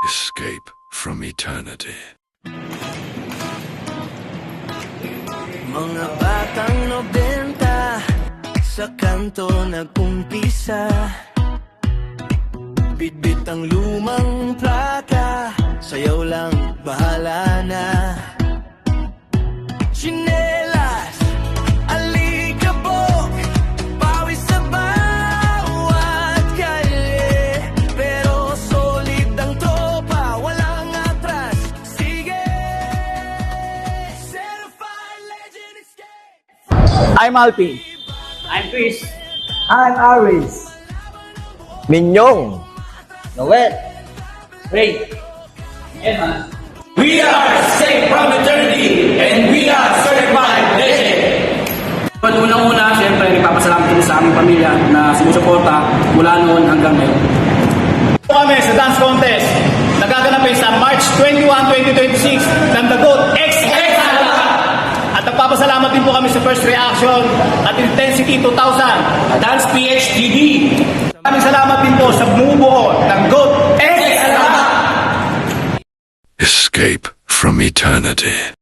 Escape from eternity. Mga batang 90 sa kanto nag-umpisa. Bitbit ang lumang plaka, sayaw lang, bahala na. Chinelas, alikabok, pawis sa bawat kalye. Pero solid ang tropa, walang atras. Sige, certified legend escape. I'm Alpi. I'm Chris. I'm Aris. Minyong. Noel. Ray. Emma. We are safe from eternity and we are certified legend. Unang-una, siyempre, nagpapasalamat din sa aming pamilya na sumusuporta mula noon hanggang ngayon. Kami sa dance contest nagaganapin sa March 21, 2026 ng The GOAT X at nagpapasalamat din po kami sa First Reaction at Intensity 2000 Dance PHDD. Maraming salamat din po sa bumubuo ng GOAT X. Escape from eternity.